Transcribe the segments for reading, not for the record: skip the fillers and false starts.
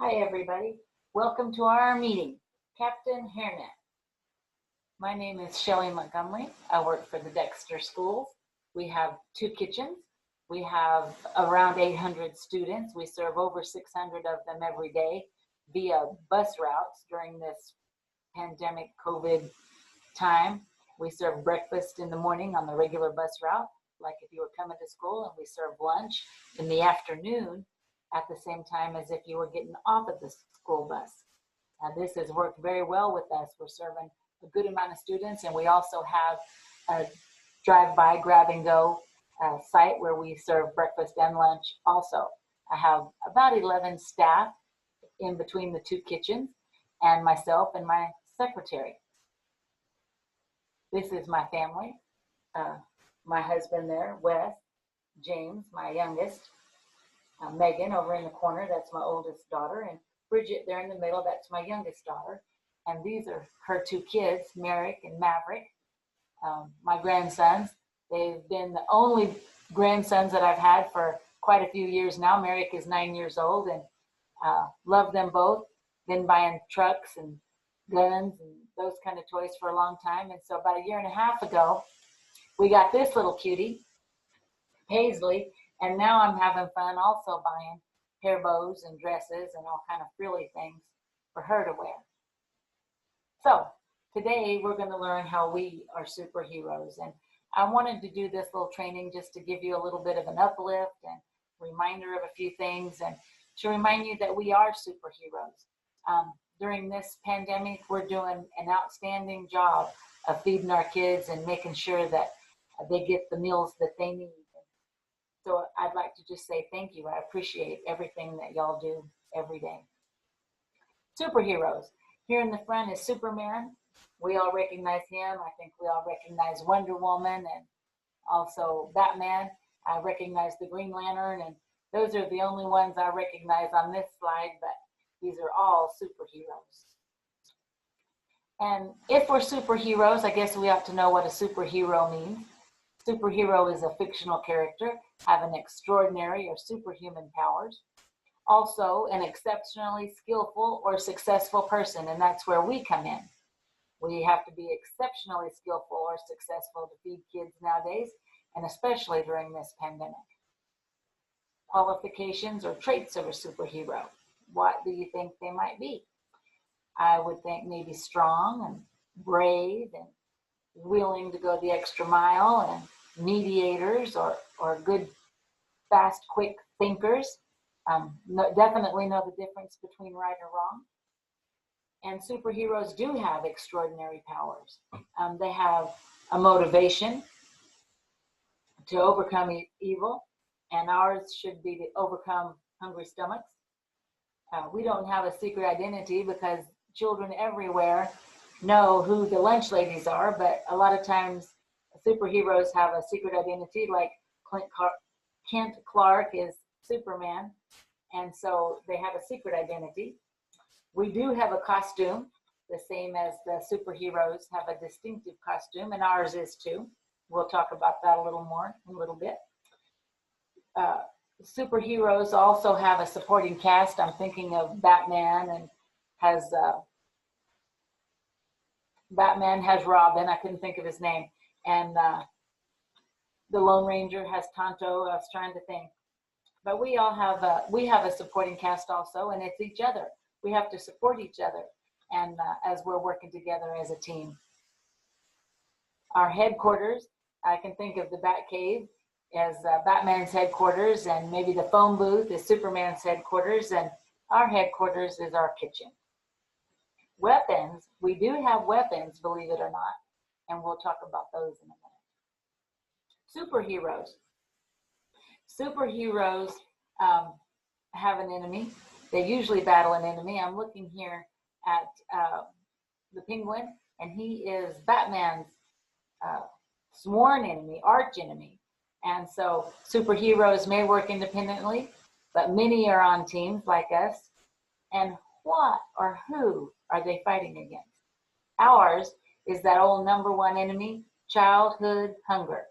Hi, everybody. Welcome to our meeting, Captain Hairnet. My name is Shelley Montgomery. I work for the Dexter Schools. We have 2 kitchens. We have around 800 students. We serve over 600 of them every day via bus routes during this pandemic COVID time. We serve breakfast in the morning on the regular bus route, like if you were coming to school, and we serve lunch in the afternoon at the same time as if you were getting off of the school bus. This has worked very well with us. We're serving a good amount of students, and we also have a drive-by, grab-and-go site where we serve breakfast and lunch also. I have about 11 staff in between the 2 kitchens and myself and my secretary. This is my family. My husband there, Wes, James, my youngest, Megan over in the corner, that's my oldest daughter, and Bridget there in the middle, that's my youngest daughter. And these are her 2 kids, Merrick and Maverick, my grandsons. They've been the only grandsons that I've had for quite a few years now. Merrick is 9 years old, and love them both. Been buying trucks and guns and those kind of toys for a long time. And so about a year and a half ago, we got this little cutie, Paisley, and now I'm having fun also buying hair bows and dresses and all kind of frilly things for her to wear. So today we're going to learn how we are superheroes, and I wanted to do this little training just to give you a little bit of an uplift and reminder of a few things, and to remind you that we are superheroes. During this pandemic, we're doing an outstanding job of feeding our kids and making sure that they get the meals that they need. So I'd like to just say thank you. I appreciate everything that y'all do every day. Superheroes. Here in the front is Superman. We all recognize him. I think we all recognize Wonder Woman and also Batman. I recognize the Green Lantern, and those are the only ones I recognize on this slide, but these are all superheroes. And if we're superheroes, I guess we have to know what a superhero means. Superhero is a fictional character, having extraordinary or superhuman powers. Also, an exceptionally skillful or successful person, and that's where we come in. We have to be exceptionally skillful or successful to feed kids nowadays, and especially during this pandemic. Qualifications or traits of a superhero. What do you think they might be? I would think maybe strong and brave and willing to go the extra mile, and mediators or good, fast, quick thinkers. Definitely know the difference between right or wrong. And superheroes do have extraordinary powers. They have a motivation to overcome evil, and ours should be to overcome hungry stomachs. We don't have a secret identity because children everywhere know who the lunch ladies are, but a lot of times superheroes have a secret identity, like Kent Clark is Superman, and so they have a secret identity. We do have a costume, the same as the superheroes have a distinctive costume, and ours is too. We'll talk about that a little more in a little bit. Superheroes also have a supporting cast. I'm thinking of Batman, and Batman has Robin. I couldn't think of his name. And the Lone Ranger has Tonto. I was trying to think. But we all have a supporting cast also, and it's each other. We have to support each other, and as we're working together as a team. Our headquarters, I can think of the Batcave as Batman's headquarters, and maybe the phone booth is Superman's headquarters, and our headquarters is our kitchen. Weapons, we do have weapons, believe it or not, and we'll talk about those in a minute. Superheroes. Superheroes have an enemy. They usually battle an enemy. I'm looking here at the Penguin, and he is Batman's sworn enemy, arch enemy. And so superheroes may work independently, but many are on teams like us. And what or who are they fighting against? Ours is that old #1 enemy, childhood hunger.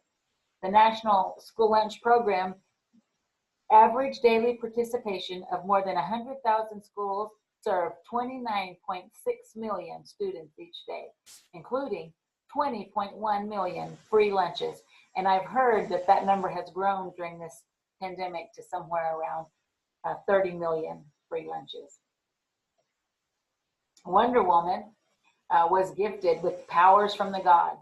The National School Lunch Program Average daily participation of more than 100,000 schools serve 29.6 million students each day, including 20.1 million free lunches. And I've heard that that number has grown during this pandemic to somewhere around 30 million free lunches. Wonder Woman was gifted with powers from the gods.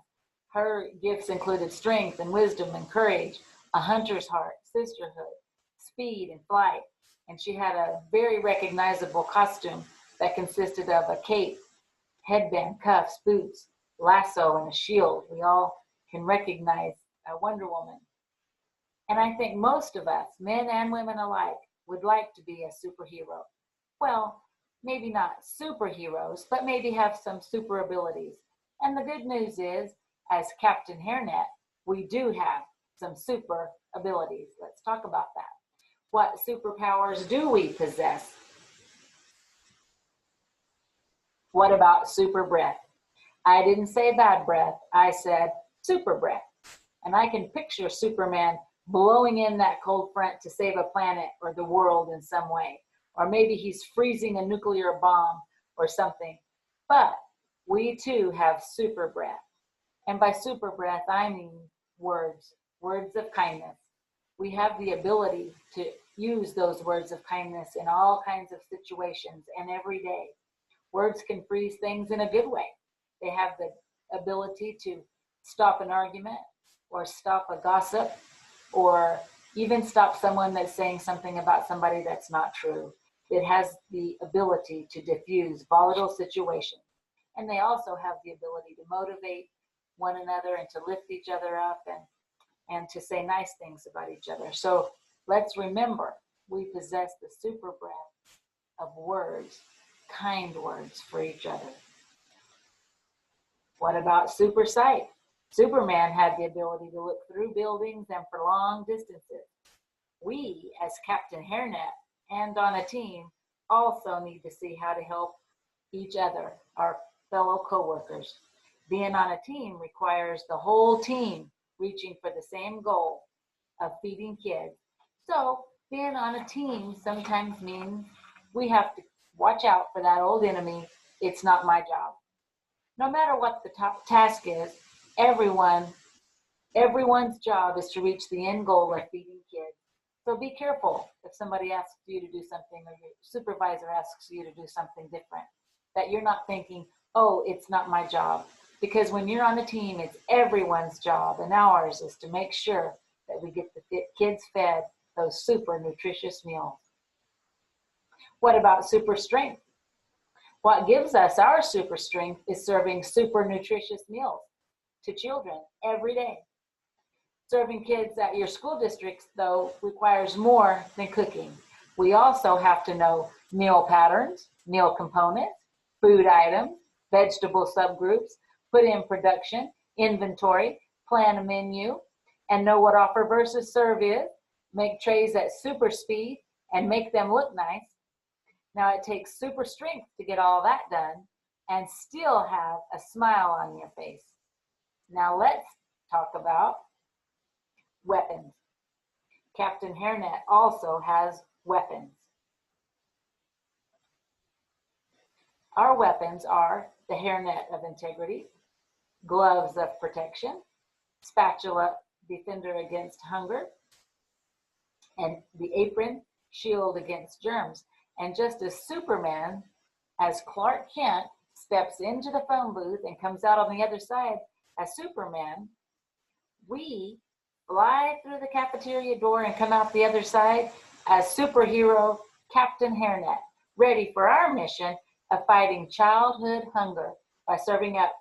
Her gifts included strength and wisdom and courage, a hunter's heart, sisterhood, speed and flight. And she had a very recognizable costume that consisted of a cape, headband, cuffs, boots, lasso, and a shield. We all can recognize Wonder Woman. And I think most of us, men and women alike, would like to be a superhero. Well, maybe not superheroes, but maybe have some super abilities. And the good news is, as Captain Hairnet, we do have some super abilities. Let's talk about that. What superpowers do we possess? What about super breath? I didn't say bad breath, I said super breath. And I can picture Superman blowing in that cold front to save a planet or the world in some way. Or maybe he's freezing a nuclear bomb or something. But we too have super breath. And by super breath, I mean words of kindness. We have the ability to use those words of kindness in all kinds of situations and every day. Words can freeze things in a good way. They have the ability to stop an argument or stop a gossip or even stop someone that's saying something about somebody that's not true. It has the ability to diffuse volatile situations. And they also have the ability to motivate one another and to lift each other up and to say nice things about each other. So let's remember, we possess the super breath of words, kind words for each other. What about super sight? Superman had the ability to look through buildings and for long distances. We, as Captain Hairnet and on a team, also need to see how to help each other, our fellow coworkers. Being on a team requires the whole team reaching for the same goal of feeding kids. So being on a team sometimes means we have to watch out for that old enemy. It's not my job. No matter what the task is, everyone's job is to reach the end goal of feeding kids. So be careful if somebody asks you to do something or your supervisor asks you to do something different, that you're not thinking, oh, it's not my job. Because when you're on a team, it's everyone's job, and ours is to make sure that we get the kids fed those super nutritious meals. What about super strength? What gives us our super strength is serving super nutritious meals to children every day. Serving kids at your school districts, though, requires more than cooking. We also have to know meal patterns, meal components, food items, vegetable subgroups, put in production, inventory, plan a menu, and know what offer versus serve is, make trays at super speed, and make them look nice. Now, it takes super strength to get all that done and still have a smile on your face. Now, let's talk about weapons. Captain Hairnet also has weapons. Our weapons are the hairnet of integrity, gloves of protection, spatula, defender against hunger, and the apron, shield against germs. And just as Superman, as Clark Kent, steps into the phone booth and comes out on the other side as Superman, we fly through the cafeteria door and come out the other side as superhero Captain Hairnet, ready for our mission of fighting childhood hunger by serving up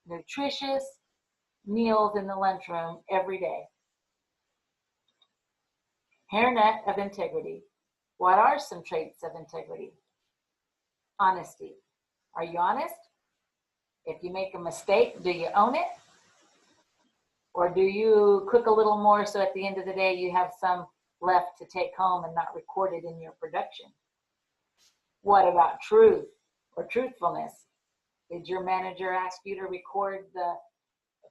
nutritious meals in the lunchroom every day. Hairnet of integrity. What are some traits of integrity? Honesty. Are you honest? If you make a mistake, do you own it? Or do you cook a little more so at the end of the day you have some left to take home and not record it in your production? What about truth or truthfulness? Did your manager ask you to record the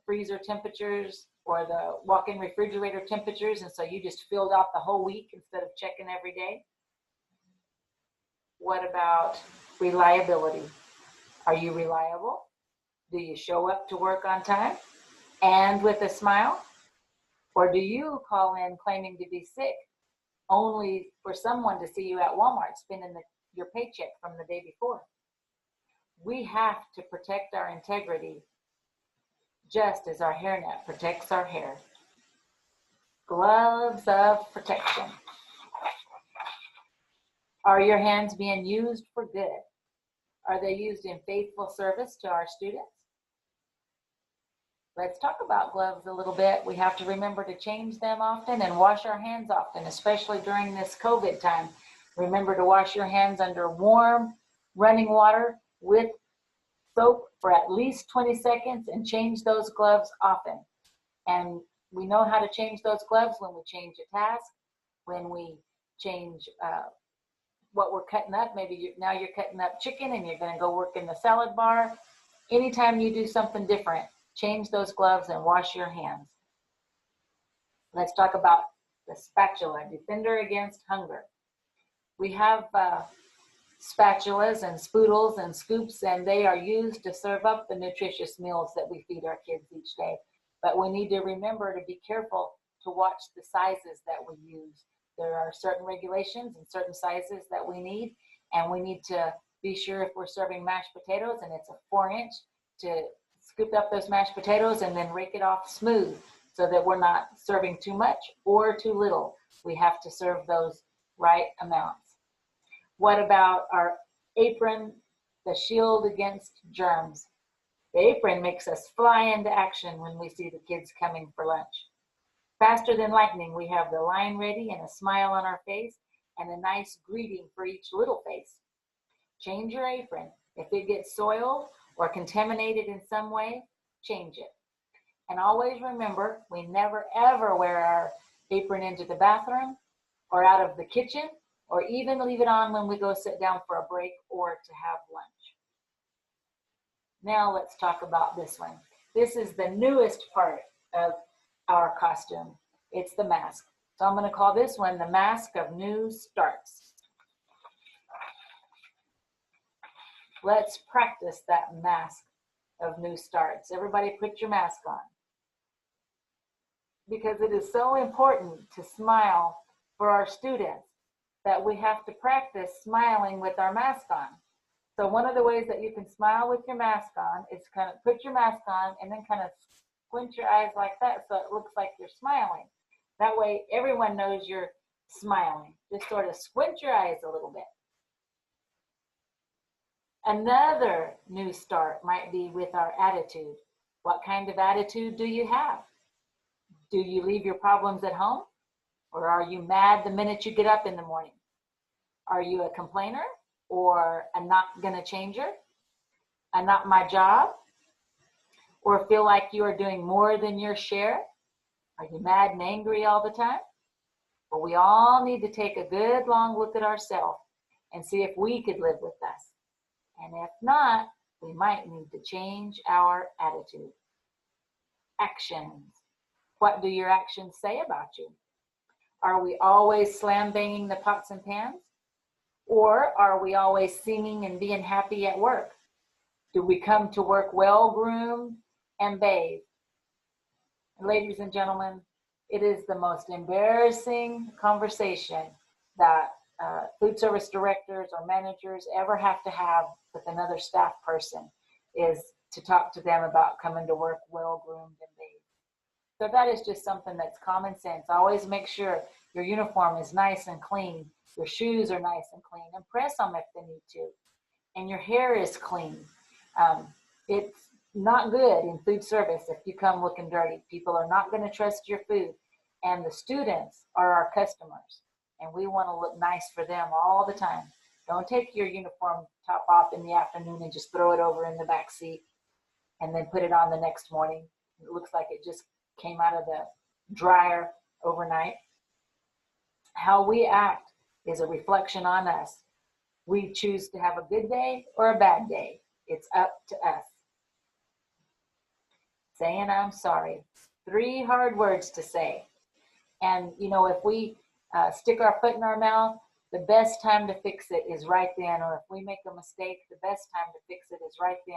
freezer temperatures or the walk-in refrigerator temperatures, and so you just filled out the whole week instead of checking every day? What about reliability? Are you reliable? Do you show up to work on time and with a smile? Or do you call in claiming to be sick only for someone to see you at Walmart spending your paycheck from the day before? We have to protect our integrity just as our hairnet protects our hair. Gloves of protection. Are your hands being used for good? Are they used in faithful service to our students? Let's talk about gloves a little bit. We have to remember to change them often and wash our hands often, especially during this COVID time. Remember to wash your hands under warm running water with soap for at least 20 seconds and change those gloves often. And we know how to change those gloves when we change a task, when we change what we're cutting up. Maybe now you're cutting up chicken and you're going to go work in the salad bar. Anytime you do something different, change those gloves and wash your hands. Let's talk about the spatula, defender against hunger. We have spatulas and spoodles and scoops, and they are used to serve up the nutritious meals that we feed our kids each day. But we need to remember to be careful to watch the sizes that we use. There are certain regulations and certain sizes that we need, and we need to be sure if we're serving mashed potatoes and it's a 4-inch to scoop up those mashed potatoes and then rake it off smooth so that we're not serving too much or too little. We have to serve those right amounts. What about our apron, the shield against germs? The apron makes us fly into action when we see the kids coming for lunch. Faster than lightning, we have the line ready and a smile on our face and a nice greeting for each little face. Change your apron. If it gets soiled or contaminated in some way, change it. And always remember, we never ever wear our apron into the bathroom or out of the kitchen or even leave it on when we go sit down for a break or to have lunch. Now let's talk about this one. This is the newest part of our costume. It's the mask. So I'm going to call this one the mask of new starts. Let's practice that mask of new starts. Everybody put your mask on. Because it is so important to smile for our students that we have to practice smiling with our mask on. So one of the ways that you can smile with your mask on is kind of put your mask on and then kind of squint your eyes like that so it looks like you're smiling. That way everyone knows you're smiling. Just sort of squint your eyes a little bit. Another new start might be with our attitude. What kind of attitude do you have? Do you leave your problems at home? Or are you mad the minute you get up in the morning? Are you a complainer or a not gonna changer? A not my job? Or feel like you are doing more than your share? Are you mad and angry all the time? Well, we all need to take a good long look at ourselves and see if we could live with us. And if not, we might need to change our attitude. Actions. What do your actions say about you? Are we always slam banging the pots and pans? Or are we always singing and being happy at work? Do we come to work well groomed and bathed? And ladies and gentlemen, it is the most embarrassing conversation that food service directors or managers ever have to have with another staff person, is to talk to them about coming to work well groomed and bathed. So that is just something that's common sense. Always make sure your uniform is nice and clean, your shoes are nice and clean, and press them if they need to, and your hair is clean. It's not good in food service if you come looking dirty. People are not going to trust your food, and the students are our customers, and we want to look nice for them all the time. Don't take your uniform top off in the afternoon and just throw it over in the back seat and then put it on the next morning. It looks like it just came out of the dryer overnight. How we act is a reflection on us. We choose to have a good day or a bad day. It's up to us. Saying I'm sorry. 3 hard words to say. And, you know, if we stick our foot in our mouth, the best time to fix it is right then. Or if we make a mistake, the best time to fix it is right then.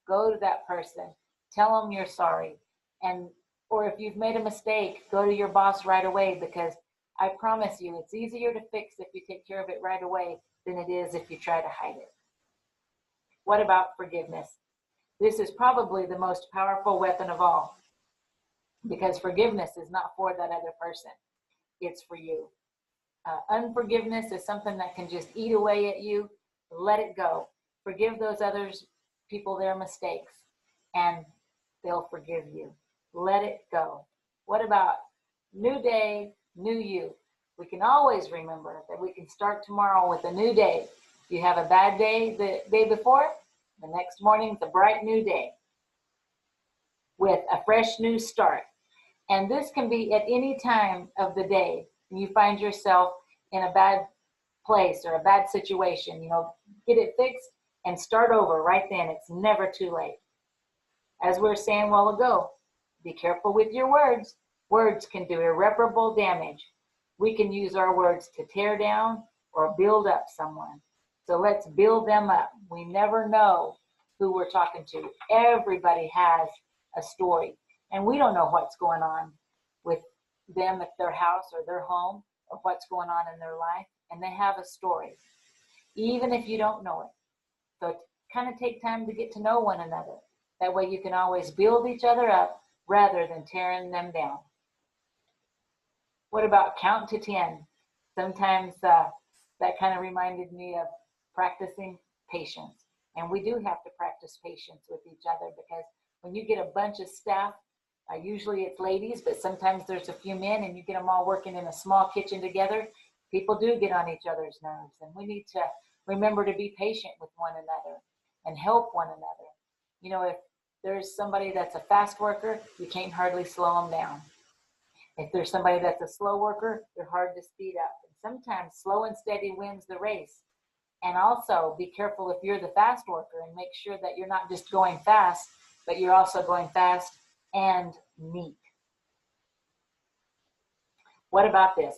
Go to that person, tell them you're sorry. And, or if you've made a mistake, go to your boss right away, because I promise you, it's easier to fix if you take care of it right away than it is if you try to hide it. What about forgiveness? This is probably the most powerful weapon of all, because forgiveness is not for that other person. It's for you. Unforgiveness is something that can just eat away at you. Let it go. Forgive those others, people, their mistakes, and they'll forgive you. Let it go. What about new day, new you? We can always remember that we can start tomorrow with a new day. You have a bad day the day before, the next morning's a bright new day with a fresh new start. And this can be at any time of the day and you find yourself in a bad place or a bad situation. You know, get it fixed and start over right then. It's never too late. As we were saying a while ago, be careful with your words. Words can do irreparable damage. We can use our words to tear down or build up someone. So let's build them up. We never know who we're talking to. Everybody has a story, and we don't know what's going on with them at their house or their home, or what's going on in their life, and they have a story, even if you don't know it. So kind of take time to get to know one another. That way you can always build each other up rather than tearing them down. What about count to 10? Sometimes that kind of reminded me of practicing patience. And we do have to practice patience with each other, because when you get a bunch of staff, usually it's ladies, but sometimes there's a few men, and you get them all working in a small kitchen together, people do get on each other's nerves. And we need to remember to be patient with one another and help one another. You know, if there's somebody that's a fast worker, you can't hardly slow them down. If there's somebody that's a slow worker, they're hard to speed up. And sometimes slow and steady wins the race. And also be careful if you're the fast worker, and make sure that you're not just going fast, but you're also going fast and neat. What about this?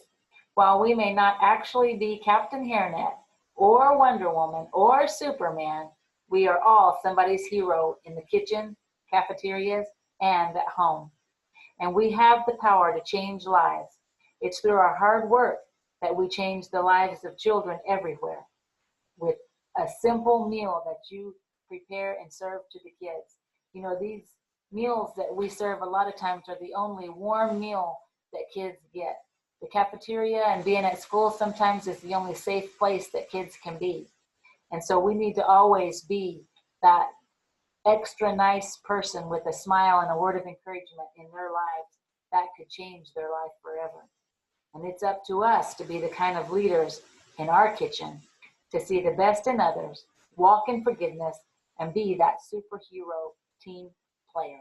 While we may not actually be Captain Hairnet or Wonder Woman or Superman, we are all somebody's hero in the kitchen, cafeterias, and at home. And we have the power to change lives. It's through our hard work that we change the lives of children everywhere, with a simple meal that you prepare and serve to the kids. You know, these meals that we serve a lot of times are the only warm meal that kids get. The cafeteria and being at school sometimes is the only safe place that kids can be. And so we need to always be that extra nice person with a smile and a word of encouragement in their lives that could change their life forever. And it's up to us to be the kind of leaders in our kitchen to see the best in others, walk in forgiveness, and be that superhero team player.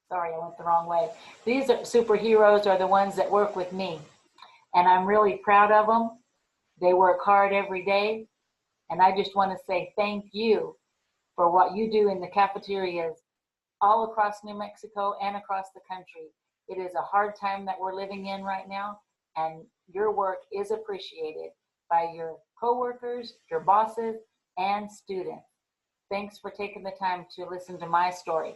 Sorry, I went the wrong way. These superheroes are the ones that work with me, and I'm really proud of them. They work hard every day, and I just want to say thank you for what you do in the cafeterias all across New Mexico and across the country. It is a hard time that we're living in right now, and your work is appreciated by your coworkers, your bosses, and students. Thanks for taking the time to listen to my story.